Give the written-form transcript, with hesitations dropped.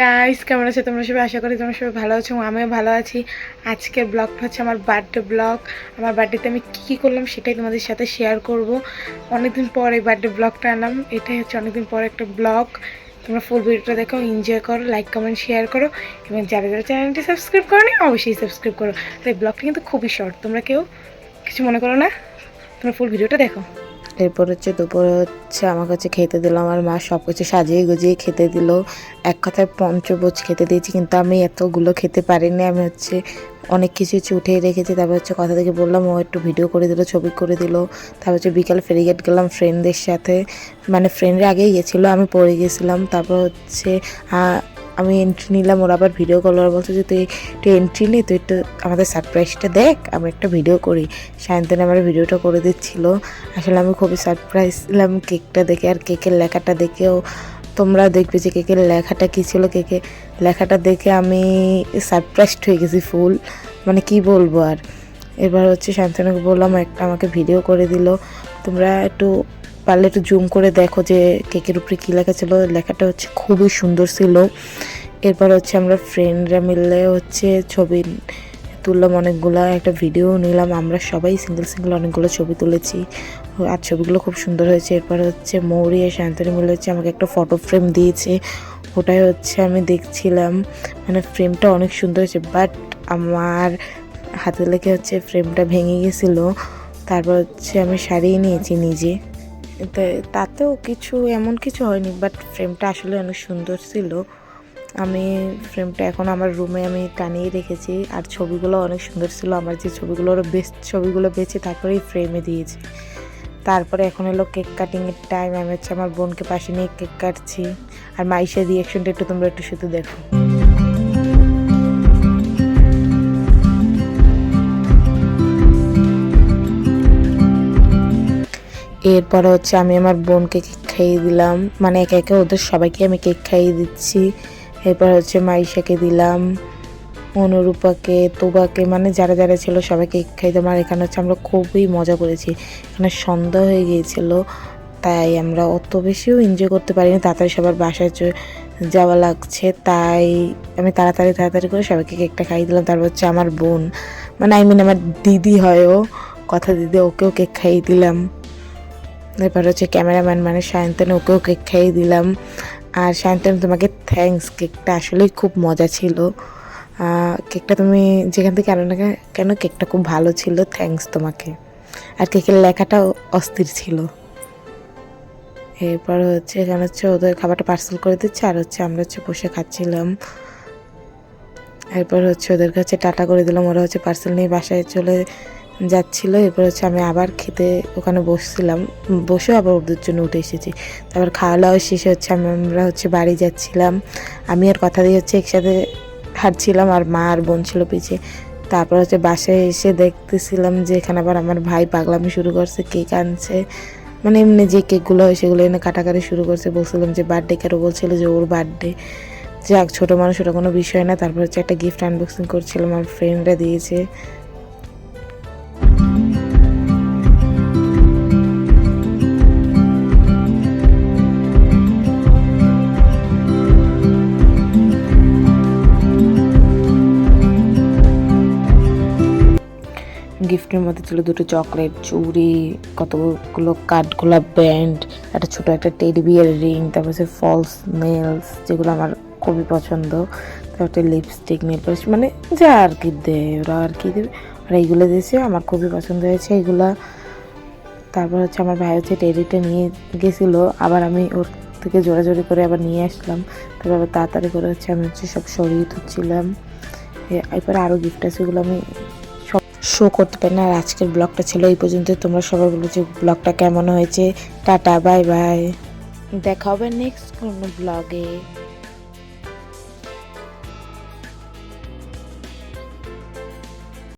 Guys, কেমন আছো তোমরা সবাই? আশা করি তোমরা সবাই ভালো আছো, আমিও ভালো আছি। আজকের ব্লগটা হচ্ছে আমার বার্থডে ব্লগ। আমার বার্থডেতে আমি কী করলাম সেটাই তোমাদের সাথে শেয়ার করব। অনেকদিন পর এই বার্থডে ব্লগটা আনলাম, এটাই হচ্ছে অনেকদিন পর একটা ব্লগ। তোমরা ফুল ভিডিওটা দেখো, এনজয় করো, লাইক কমেন্ট শেয়ার করো, এবং যারা যারা চ্যানেলটি সাবস্ক্রাইব করো নি অবশ্যই সাবস্ক্রাইব করো। আর এই ব্লগটা কিন্তু খুবই শর্ট, তোমরা কেউ কিছু মনে করো না, তোমরা ফুল ভিডিওটা দেখো। এরপর দুপুরে আমার কাছে খেতে দিল, আমার মা সব কিছু সাজিয়ে গুজিয়ে খেতে দিল। এক কথায় পঞ্চভোজ খেতে দিয়েছি, কিন্তু আমি এতগুলো খেতে পারিনি। আমি অনেক কিছু উঠেই রেখেছি। তারপর কথা থেকে বললাম, ও একটু ভিডিও করে দিল, ছবি করে দিল। তারপর বিকালে ফেরিঘাট গেলাম ফ্রেন্ডদের সাথে, মানে ফ্রেন্ডরা আগেই গেছিলো, আমি পড়ে গেছিলাম। তারপর আমি এন্ট্রি নিলাম, ওরা আবার ভিডিও করলো, ওরা বলছে যে তুই একটু এন্ট্রি নি, তুই একটু আমাদের সারপ্রাইজটা দেখ, আমি একটা ভিডিও করি। সায়ন্তন আমার ভিডিওটা করে দিচ্ছিলো। আসলে আমি খুবই সারপ্রাইজ ছিলাম কেকটা দেখে, আর কেকের লেখাটা দেখেও তোমরা দেখবে যে কেকের লেখাটা কী ছিল। কেকের লেখাটা দেখে আমি সারপ্রাইজড হয়ে গেছি ফুল, মানে কি বলবো আর। এবার শান্তনুকে বললাম একটা আমাকে ভিডিও করে দিল। তোমরা একটু পারলে একটু জুম করে দেখো যে কেকের উপরে কী লেখা ছিল। লেখাটা খুবই সুন্দর ছিল। এরপর আমরা ফ্রেন্ডরা মিলে ছবি তুললাম অনেকগুলো, একটা ভিডিও নিলাম। আমরা সবাই সিঙ্গেল সিঙ্গেল অনেকগুলো ছবি তুলেছি, আর ছবিগুলো খুব সুন্দর হয়েছে। এরপর মৌরি আর শান্তনু মিলে আমাকে একটা ফটো ফ্রেম দিয়েছে, ওটাই আমি দেখছিলাম। মানে ফ্রেমটা অনেক সুন্দর হয়েছে, বাট আমার হাতে লেগে ফ্রেমটা ভেঙে গেছিলো। তারপর আমি সারিয়ে নিয়েছি নিজে, তাতেও এমন কিছু হয়নি, বাট ফ্রেমটা আসলে অনেক সুন্দর ছিল। আমি ফ্রেমটা এখন আমার রুমে আমি টানিয়ে রেখেছি, আর ছবিগুলো অনেক সুন্দর ছিল। আমার যে ছবিগুলোর বেস্ট ছবিগুলো বেছে তারপরেই ফ্রেমে দিয়েছি। তারপরে এখন এলো কেক কাটিংয়ের টাইম। আমি আমার বোনকে পাশে নিয়ে কেক কাটছি, আর মাইশের রিয়াকশনটা তোমরা একটু শুধু দেখো। এরপরে আমি আমার বোনকে কেক খাইয়ে দিলাম, মানে একে একে ওদের সবাইকে আমি কেক খাইয়ে দিচ্ছি। এরপর মাইশাকে দিলাম, অনুরূপাকে, তোবাকে, মানে যারা যারা ছিল সবাইকে কেক খাইয়ে দিলাম। আর এখানে আমরা খুবই মজা করেছি। এখানে সন্ধ্যা হয়ে গিয়েছিল, তাই আমরা অত বেশিও এনজয় করতে পারিনি। তাড়াতাড়ি সবার বাসায় যাওয়া লাগছে, তাই আমি তাড়াতাড়ি করে সবাইকে কেকটা খাইয়ে দিলাম। তারপর আমার বোন, মানে আমার দিদি হয়, ও কথা দিদি, ওকেও কেক খাইয়ে দিলাম। এরপর ক্যামেরাম্যান মানে সায়ন্তন, ওকেও কেক খাইয়ে দিলাম। আর সায়ন্তন, তোমাকে থ্যাঙ্কস, কেকটা আসলেই খুব মজা ছিল। কেকটা তুমি যেখান থেকে আনো না কেন, কেকটা খুব ভালো ছিল, থ্যাঙ্কস তোমাকে। আর কেকের লেখাটাও অস্থির ছিল। এরপর এখানে ওদের খাবারটা পার্সেল করে দিচ্ছে, আর আমরা বসে খাচ্ছিলাম। এরপর ওদের কাছে টাটা করে দিলাম, ওরা পার্সেল নিয়ে বাসায় চলে যাচ্ছিলো। এরপর আমি আবার খেতে ওখানে বসছিলাম, বসেও আবার ওদের জন্য উঠে এসেছি। তারপর খাওয়া দাওয়া শেষে আমরা বাড়ি যাচ্ছিলাম। আমি আর কথা দিয়ে একসাথে হাঁটছিলাম, আর মা আর বোন ছিল পিছিয়ে। তারপর বাসায় এসে দেখতেছিলাম যে এখানে আবার আমার ভাই পাগলামি শুরু করছে, কেক আনছে, মানে এমনি যে কেকগুলো হয় সেগুলো এনে কাটাকাটি শুরু করছে। বলছিলাম যে বার্থডে, কারো বলছিল যে ওর বার্থডে, যাক ছোটো মানুষ, ওটা কোনো বিষয় না। তারপর একটা গিফট আনবক্সিং করছিলাম, আমার ফ্রেন্ডরা দিয়েছে। গিফটের মধ্যে ছিল দুটো চকলেট, চুড়ি, কতগুলো কাঠগোলাপ ব্যান্ড, একটা ছোট একটা টেডি বিয়ার রিং, তারপর ফলস নেলস, যেগুলো আমার খুবই পছন্দ, তারপর লিপস্টিক, নেল পলিশ, মানে যা আর কি দেয় ওরা, আর কি দেবে, আর এইগুলো দিয়েছে, আমার খুবই পছন্দ হয়েছে এইগুলা। তারপর আমার ভাই টেডিটা নিয়ে গেছিলো, আবার আমি ওর থেকে জোরাজোরি করে আবার নিয়ে আসলাম। তারপর আবার তাড়াতাড়ি করে আমি সব সরিয়ে তুলছিলাম। এরপরে আরও গিফট আছে, এগুলো আমি শো করতে পারি না। আর আজকের ব্লগটা ছিল এই পর্যন্ত। তোমরা সবাই বলো যে ব্লগটা কেমন হয়েছে। টাটা, বাই বাই, দেখা হবে নেক্সট কোনো ব্লগে।